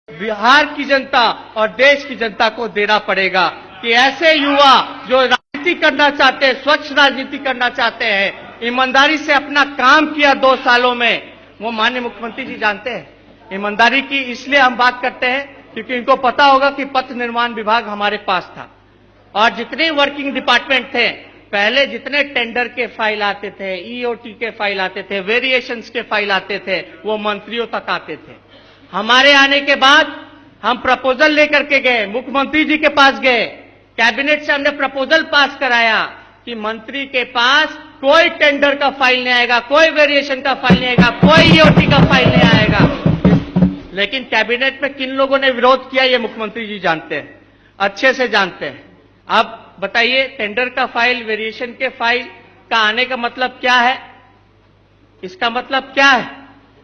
बिहार की जनता और देश की जनता को देना पड़ेगा कि ऐसे युवा जो राजनीति करना चाहते हैं, स्वच्छ राजनीति करना चाहते हैं, ईमानदारी से अपना काम किया 2 सालों में, वो माननीय मुख्यमंत्री जी जानते हैं। ईमानदारी की इसलिए हम बात करते हैं क्योंकि इनको पता होगा कि पथ निर्माण विभाग हमारे पास था और जितने वर्किंग डिपार्टमेंट थे, पहले जितने टेंडर के फाइल आते थे, ईओटी के फाइल आते थे, वेरिएशंस के फाइल आते थे, वो मंत्रियों तक आते थे। हमारे आने के बाद हम प्रपोजल लेकर के गए, मुख्यमंत्री जी के पास गए, कैबिनेट से हमने प्रपोजल पास कराया कि मंत्री के पास कोई टेंडर का फाइल नहीं आएगा, कोई वेरिएशन का फाइल नहीं आएगा, कोई ईओटी का फाइल नहीं आएगा। लेकिन कैबिनेट में किन लोगों ने विरोध किया ये मुख्यमंत्री जी जानते हैं, अच्छे से जानते हैं। अब बताइए, टेंडर का फाइल, वेरिएशन के फाइल का आने का मतलब क्या है? इसका मतलब क्या है?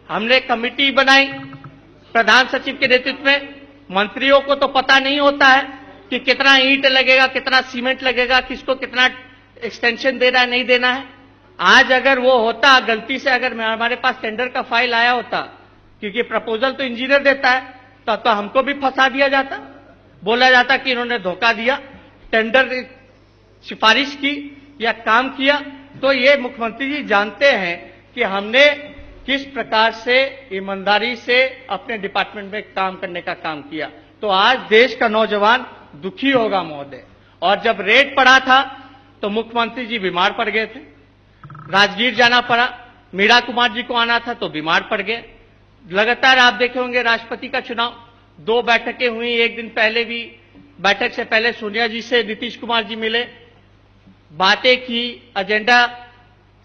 हमने कमिटी बनाई प्रधान सचिव के नेतृत्व में। मंत्रियों को तो पता नहीं होता है कि कितना ईंट लगेगा, कितना सीमेंट लगेगा, किसको कितना एक्सटेंशन देना है, नहीं देना है। आज अगर वो होता, गलती से अगर हमारे पास टेंडर का फाइल आया होता, क्योंकि प्रपोजल तो इंजीनियर देता है, तो हमको भी फंसा दिया जाता, बोला जाता कि इन्होंने धोखा दिया, टेंडर सिफारिश की या काम किया। तो ये मुख्यमंत्री जी जानते हैं कि हमने किस प्रकार से ईमानदारी से अपने डिपार्टमेंट में काम करने का काम किया। तो आज देश का नौजवान दुखी होगा महोदय। और जब रेड पड़ा था तो मुख्यमंत्री जी बीमार पड़ गए थे, राजगीर जाना पड़ा, मीरा कुमार जी को आना था तो बीमार पड़ गए। लगातार आप देखे होंगे राष्ट्रपति का चुनाव, 2 बैठकें हुई, एक दिन पहले भी, बैठक से पहले सोनिया जी से नीतीश कुमार जी मिले, बातें की, एजेंडा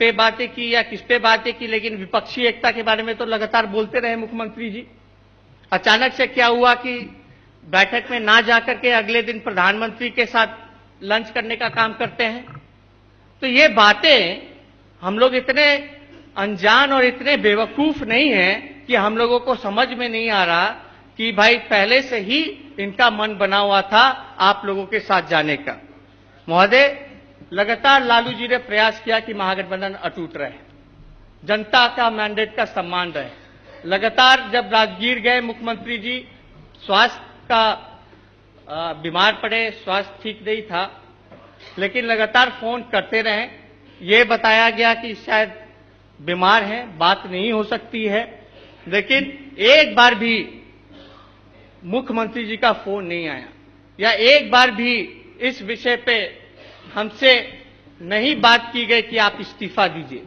पे बातें की या किस पे बातें की, लेकिन विपक्षी एकता के बारे में तो लगातार बोलते रहे मुख्यमंत्री जी। अचानक से क्या हुआ कि बैठक में ना जाकर के अगले दिन प्रधानमंत्री के साथ लंच करने का काम करते हैं। तो ये बातें हम लोग इतने अनजान और इतने बेवकूफ नहीं हैं कि हम लोगों को समझ में नहीं आ रहा कि भाई पहले से ही इनका मन बना हुआ था आप लोगों के साथ जाने का। महोदय, लगातार लालू जी ने प्रयास किया कि महागठबंधन अटूट रहे, जनता का मैंडेट का सम्मान रहे। लगातार जब राजगीर गए मुख्यमंत्री जी, स्वास्थ्य का बीमार पड़े, स्वास्थ्य ठीक नहीं था, लेकिन लगातार फोन करते रहे। ये बताया गया कि शायद बीमार हैं, बात नहीं हो सकती है, लेकिन एक बार भी मुख्यमंत्री जी का फोन नहीं आया या एक बार भी इस विषय पे हमसे नहीं बात की गई कि आप इस्तीफा दीजिए।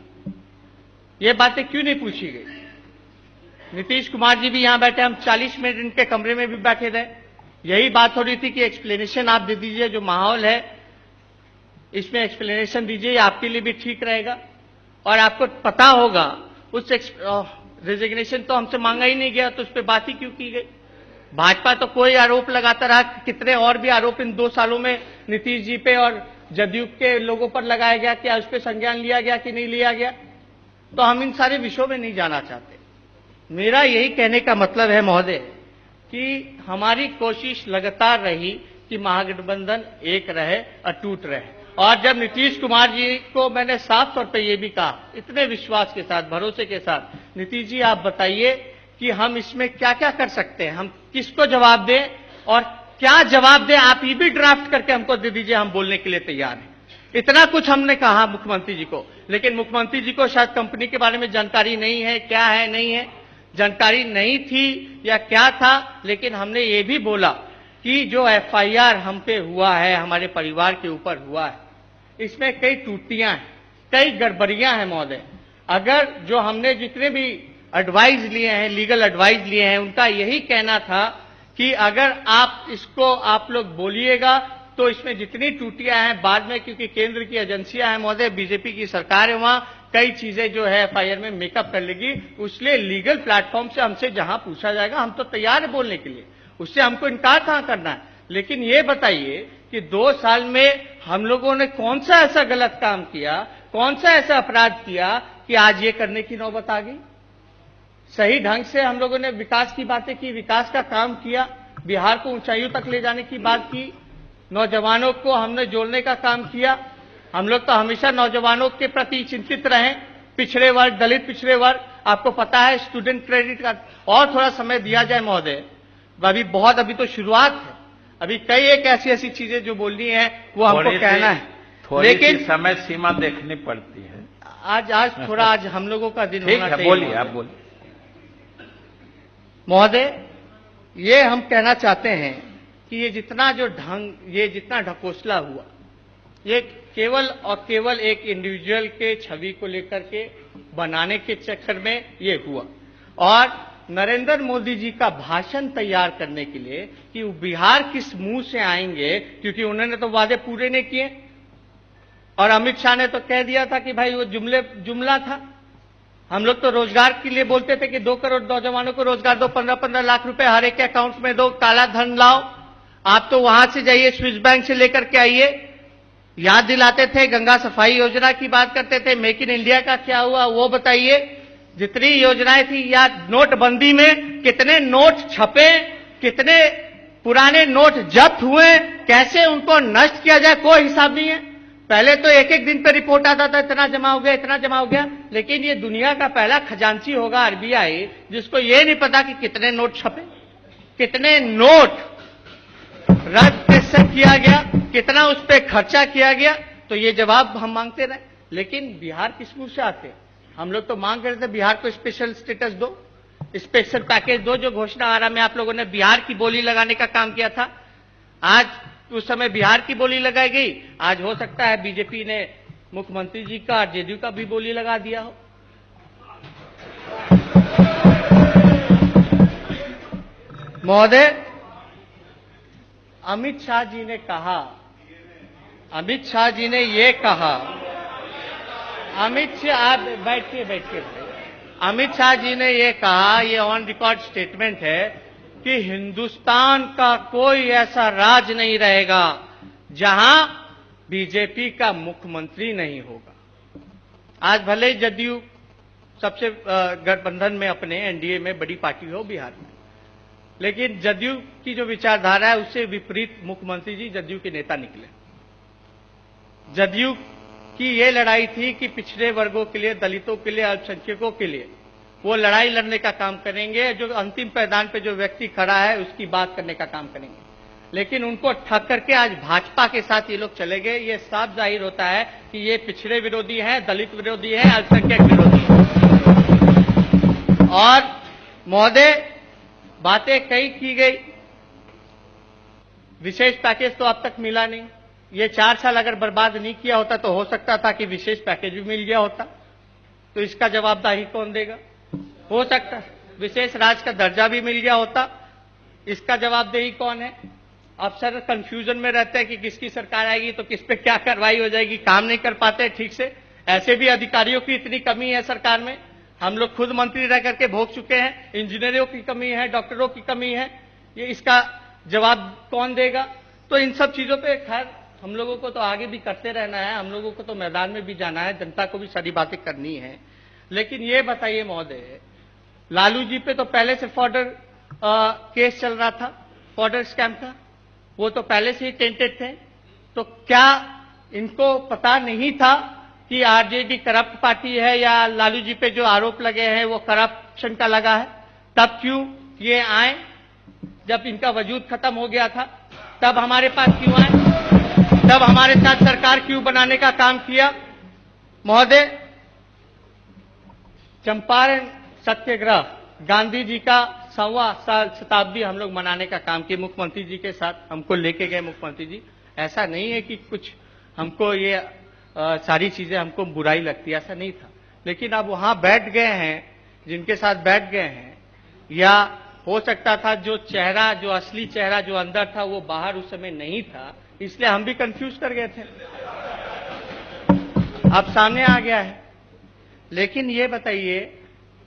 ये बातें क्यों नहीं पूछी गई? नीतीश कुमार जी भी यहां बैठे, हम 40 मिनट इनके कमरे में भी बैठे रहे, यही बात हो रही थी कि एक्सप्लेनेशन आप दे दीजिए, जो माहौल है इसमें एक्सप्लेनेशन दीजिए, आपके लिए भी ठीक रहेगा। और आपको पता होगा उस रेजिग्नेशन तो हमसे मांगा ही नहीं गया, तो उस पर बात ही क्यों की गई? भाजपा तो कोई आरोप लगाता रहा, कितने और भी आरोप इन 2 सालों में नीतीश जी पे और जदयू के लोगों पर लगाया गया, क्या उस पर संज्ञान लिया गया कि नहीं लिया गया? तो हम इन सारे विषयों में नहीं जाना चाहते। मेरा यही कहने का मतलब है महोदय कि हमारी कोशिश लगातार रही कि महागठबंधन एक रहे, अटूट रहे। और जब नीतीश कुमार जी को मैंने साफ तौर पर यह भी कहा, इतने विश्वास के साथ, भरोसे के साथ, नीतीश जी आप बताइए कि हम इसमें क्या क्या कर सकते हैं, हम किसको जवाब दें और क्या जवाब दें, आप ये भी ड्राफ्ट करके हमको दे दीजिए, हम बोलने के लिए तैयार हैं। इतना कुछ हमने कहा मुख्यमंत्री जी को, लेकिन मुख्यमंत्री जी को शायद कंपनी के बारे में जानकारी नहीं है, क्या है नहीं है, जानकारी नहीं थी या क्या था। लेकिन हमने ये भी बोला कि जो एफआईआर हम पे हुआ है, हमारे परिवार के ऊपर हुआ है, इसमें कई त्रुटियां हैं, कई गड़बड़ियां हैं महोदय। अगर जो हमने जितने भी एडवाइस लिए हैं, लीगल एडवाइस लिए हैं, उनका यही कहना था कि अगर आप इसको आप लोग बोलिएगा तो इसमें जितनी त्रुटियां हैं बाद में, क्योंकि केंद्र की एजेंसियां हैं महोदय, बीजेपी की सरकार है, वहां कई चीजें जो है एफआईआर में मेकअप कर लेगी। इसलिए लीगल प्लेटफॉर्म से हमसे जहां पूछा जाएगा हम तो तैयार है बोलने के लिए, उससे हमको इनकार कहां करना है। लेकिन ये बताइए कि 2 साल में हम लोगों ने कौन सा ऐसा गलत काम किया, कौन सा ऐसा अपराध किया कि आज ये करने की नौबत आ गई? सही ढंग से हम लोगों ने विकास की बातें की, विकास का काम किया, बिहार को ऊंचाइयों तक ले जाने की बात की, नौजवानों को हमने जोड़ने का काम किया। हम लोग तो हमेशा नौजवानों के प्रति चिंतित रहे, पिछड़े वर्ग, दलित पिछड़े वर्ग, आपको पता है स्टूडेंट क्रेडिट कार्ड और थोड़ा समय दिया जाए महोदय अभी तो शुरुआत है। अभी कई एक ऐसी चीजें जो बोलनी है वो हमको कहना है, लेकिन समय सीमा देखनी पड़ती है। आज थोड़ा आज हम लोगों का दिन होना चाहिए। बोलिए, आप बोलिए। महोदय, ये हम कहना चाहते हैं कि ये जितना ढकोसला हुआ, ये केवल और केवल एक इंडिविजुअल के छवि को लेकर के बनाने के चक्कर में ये हुआ, और नरेंद्र मोदी जी का भाषण तैयार करने के लिए कि वो बिहार किस मुंह से आएंगे, क्योंकि उन्होंने तो वादे पूरे नहीं किए। और अमित शाह ने तो कह दिया था कि भाई वो जुमला था। हम लोग तो रोजगार के लिए बोलते थे कि 2 करोड़ नौजवानों को रोजगार दो, 15-15 लाख रुपए हर एक के अकाउंट में दो, काला धन लाओ। आप तो वहां से जाइए, स्विस बैंक से लेकर के आइए। याद दिलाते थे, गंगा सफाई योजना की बात करते थे, मेक इन इंडिया का क्या हुआ वो बताइए। जितनी योजनाएं थी, या नोटबंदी में कितने नोट छपे, कितने पुराने नोट जब्त हुए, कैसे उनको नष्ट किया जाए, कोई हिसाब नहीं है। पहले तो एक दिन पे रिपोर्ट आता था, इतना जमा हो गया, इतना जमा हो गया। लेकिन ये दुनिया का पहला खजांची होगा आरबीआई, जिसको ये नहीं पता कि कितने नोट छपे, कितने नोट रद्द किया गया, कितना उस पर खर्चा किया गया। तो ये जवाब हम मांगते रहे। लेकिन बिहार किस मुंह से आते? हम लोग तो मांग रहे थे बिहार को स्पेशल स्टेटस दो, स्पेशल पैकेज दो। जो घोषणा आ रहा में आप लोगों ने बिहार की बोली लगाने का काम किया था, आज उस समय बिहार की बोली लगाई गई। आज हो सकता है बीजेपी ने मुख्यमंत्री जी का और जेडीयू का भी बोली लगा दिया हो। महोदय, अमित शाह जी ने ये कहा, अमित शाह, आप बैठिए। अमित शाह जी ने ये कहा, ये ऑन रिकॉर्ड स्टेटमेंट है कि हिंदुस्तान का कोई ऐसा राज्य नहीं रहेगा जहां बीजेपी का मुख्यमंत्री नहीं होगा। आज भले ही जदयू सबसे गठबंधन में अपने एनडीए में बड़ी पार्टी हो बिहार में, लेकिन जदयू की जो विचारधारा है उससे विपरीत मुख्यमंत्री जी जदयू के नेता निकले। जदयू की ये लड़ाई थी कि पिछड़े वर्गों के लिए, दलितों के लिए, अल्पसंख्यकों के लिए वो लड़ाई लड़ने का काम करेंगे। जो अंतिम पायदान पे जो व्यक्ति खड़ा है उसकी बात करने का काम करेंगे। लेकिन उनको ठग करके आज भाजपा के साथ ये लोग चले गए। ये साफ जाहिर होता है कि ये पिछड़े विरोधी हैं, दलित विरोधी हैं, अल्पसंख्यक विरोधी हैं। और महोदय, बातें कई की गई, विशेष पैकेज तो अब तक मिला नहीं। ये 4 साल अगर बर्बाद नहीं किया होता तो हो सकता था कि विशेष पैकेज भी मिल गया होता। तो इसका जवाबदारी कौन देगा? हो सकता विशेष राज्य का दर्जा भी मिल गया होता, इसका जवाबदेही कौन है? अफसर कंफ्यूजन में रहते हैं कि किसकी सरकार आएगी तो किस पे क्या कार्रवाई हो जाएगी, काम नहीं कर पाते ठीक से। ऐसे भी अधिकारियों की इतनी कमी है सरकार में, हम लोग खुद मंत्री रह करके भोग चुके हैं। इंजीनियरों की कमी है, डॉक्टरों की कमी है, ये इसका जवाब कौन देगा? तो इन सब चीजों पे खैर हम लोगों को तो आगे भी करते रहना है, हम लोगों को तो मैदान में भी जाना है, जनता को भी सारी बातें करनी है। लेकिन ये बताइए महोदय, लालू जी पे तो पहले से फॉर्डर केस चल रहा था, फॉर्डर स्कैम का, वो तो पहले से ही टेंटेड थे। तो क्या इनको पता नहीं था कि आरजेडी करप्ट पार्टी है, या लालू जी पे जो आरोप लगे हैं वो करप्शन का लगा है? तब क्यों ये आए? जब इनका वजूद खत्म हो गया था तब हमारे पास क्यों आए? तब हमारे साथ सरकार क्यों बनाने का काम किया? महोदय, चंपारण सत्याग्रह, गांधी जी का 125 शताब्दी हम लोग मनाने का काम किए मुख्यमंत्री जी के साथ, हमको लेके गए मुख्यमंत्री जी। ऐसा नहीं है कि कुछ हमको ये सारी चीजें हमको बुराई लगती है, ऐसा नहीं था। लेकिन अब वहां बैठ गए हैं जिनके साथ बैठ गए हैं, या हो सकता था जो चेहरा, जो असली चेहरा जो अंदर था वो बाहर उस समय नहीं था, इसलिए हम भी कंफ्यूज कर गए थे। अब सामने आ गया है। लेकिन ये बताइए,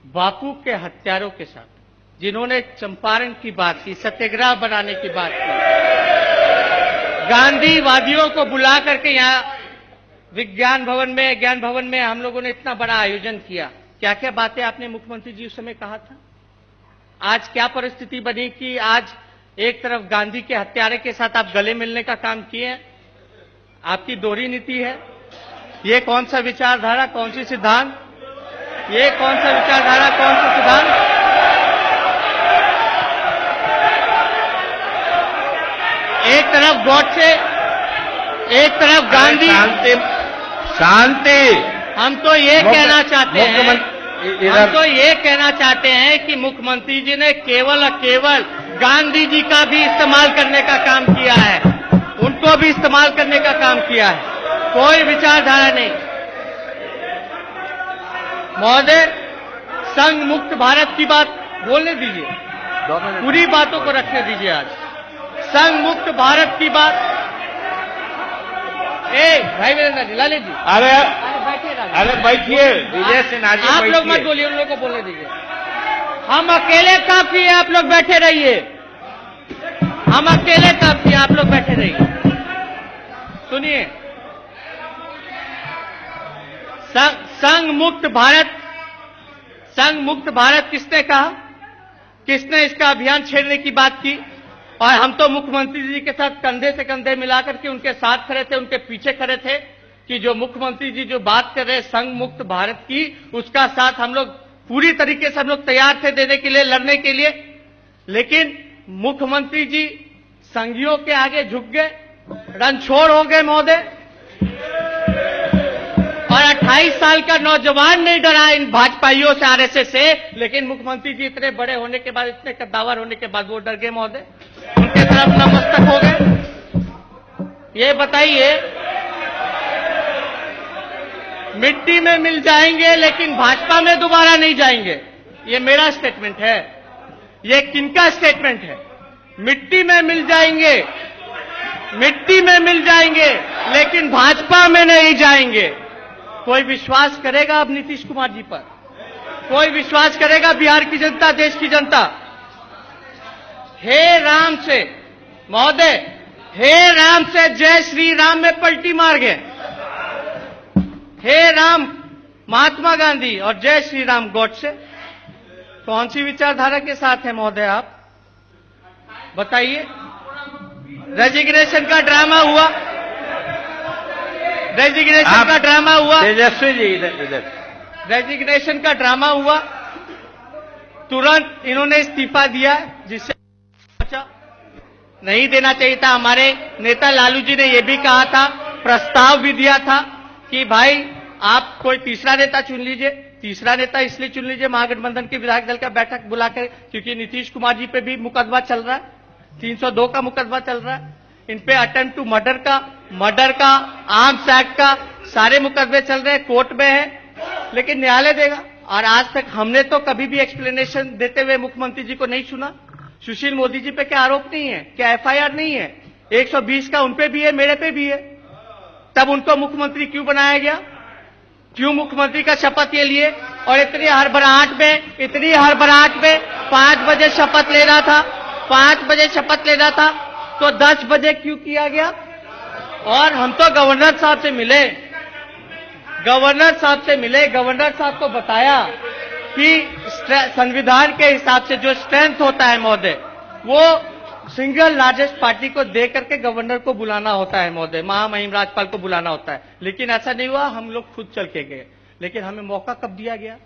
बापू के हत्यारों के साथ जिन्होंने चंपारण की बात की, सत्याग्रह बनाने की बात की, गांधीवादियों को बुला करके यहाँ ज्ञान भवन में हम लोगों ने इतना बड़ा आयोजन किया, क्या क्या बातें आपने मुख्यमंत्री जी उस समय कहा था? आज क्या परिस्थिति बनी कि आज एक तरफ गांधी के हत्यारे के साथ आप गले मिलने का काम किए? आपकी दोहरी नीति है। ये कौन सा विचारधारा, कौन सी सिद्धांत, ये कौन सा विचारधारा, कौन सा सिद्धांत? तरफ गॉडसे, एक तरफ गांधी। शांति शांति। हम तो ये कहना चाहते हैं, मुख्यमंत्री हम तो ये कहना चाहते हैं कि मुख्यमंत्री जी ने केवल और केवल गांधी जी का भी इस्तेमाल करने का काम किया है, उनको भी इस्तेमाल करने का काम किया है, कोई विचारधारा नहीं। महोदय, संघ मुक्त भारत की बात बोलने दीजिए, पूरी बातों को रखने दीजिए। आज संघ मुक्त भारत की बात, भाई वीरेंद्र जी, लालित जी, अरे बैठिए, अरे बैठिए, विजय सिन्हा जी आप लोग मत बैठिए। बोलिए, उन लोगों को बोलने दीजिए। हम अकेले काफी है, आप लोग बैठे रहिए। हम अकेले काफी है, आप लोग बैठे रहिए। सुनिए, संघ मुक्त भारत, संघ मुक्त भारत किसने कहा? किसने इसका अभियान छेड़ने की बात की? और हम तो मुख्यमंत्री जी के साथ कंधे से कंधे मिलाकर के उनके साथ खड़े थे, उनके पीछे खड़े थे कि जो मुख्यमंत्री जी जो बात कर रहे संघ मुक्त भारत की, उसका साथ हम लोग पूरी तरीके से हम लोग तैयार थे देने के लिए, लड़ने के लिए। लेकिन मुख्यमंत्री जी संघियों के आगे झुक गए, रणछोड़ हो गए महोदय। और 28 साल का नौजवान नहीं डरा इन भाजपाइयों से, आरएसएस से, लेकिन मुख्यमंत्री जी इतने बड़े होने के बाद, इतने कद्दावर होने के बाद वो डर गए महोदय, उनके तरफ नतमस्तक हो गए। ये बताइए, मिट्टी में मिल जाएंगे लेकिन भाजपा में दोबारा नहीं जाएंगे, ये मेरा स्टेटमेंट है। ये किनका स्टेटमेंट है? मिट्टी में मिल जाएंगे, मिट्टी में मिल जाएंगे लेकिन भाजपा में नहीं जाएंगे। कोई विश्वास करेगा अब नीतीश कुमार जी पर? कोई विश्वास करेगा बिहार की जनता, देश की जनता? हे राम से महोदय, हे राम से जय श्री राम में पलटी मार गए। हे राम महात्मा गांधी और जय श्री राम गॉडसे। कौन सी विचारधारा के साथ है महोदय आप बताइए? रेजिग्नेशन का ड्रामा हुआ, रेजिग्नेशन का ड्रामा हुआ, तेजस्वी जी इधर रेजिग्नेशन का ड्रामा हुआ, तुरंत इन्होंने इस्तीफा दिया, जिससे नहीं देना चाहिए था। हमारे नेता लालू जी ने यह भी कहा था, प्रस्ताव भी दिया था कि भाई आप कोई तीसरा नेता चुन लीजिए। तीसरा नेता इसलिए चुन लीजिए महागठबंधन के विधायक दल का बैठक बुलाकर, क्योंकि नीतीश कुमार जी पे भी मुकदमा चल रहा है, 302 का मुकदमा चल रहा है। इन पे अटेम्प्ट टू मर्डर का, आर्म्स एक्ट का सारे मुकदमे चल रहे हैं, कोर्ट में है, लेकिन न्यायालय देगा। और आज तक हमने तो कभी भी एक्सप्लेनेशन देते हुए मुख्यमंत्री जी को नहीं सुना। सुशील मोदी जी पे क्या आरोप नहीं है? क्या एफआईआर नहीं है? 120 का उन पे भी है, मेरे पे भी है। तब उनको मुख्यमंत्री क्यों बनाया गया? क्यों मुख्यमंत्री का शपथ ये लिए? और इतनी हड़बड़ाहट में 5 बजे शपथ लेना था, 5 बजे शपथ लेना था, तो 10 बजे क्यों किया गया? और हम तो गवर्नर साहब से मिले, गवर्नर साहब को बताया कि संविधान के हिसाब से जो स्ट्रेंथ होता है महोदय, वो सिंगल लार्जेस्ट पार्टी को दे करके गवर्नर को बुलाना होता है महोदय, महामहिम राज्यपाल को बुलाना होता है। लेकिन ऐसा नहीं हुआ, हम लोग खुद चल के गए। लेकिन हमें मौका कब दिया गया?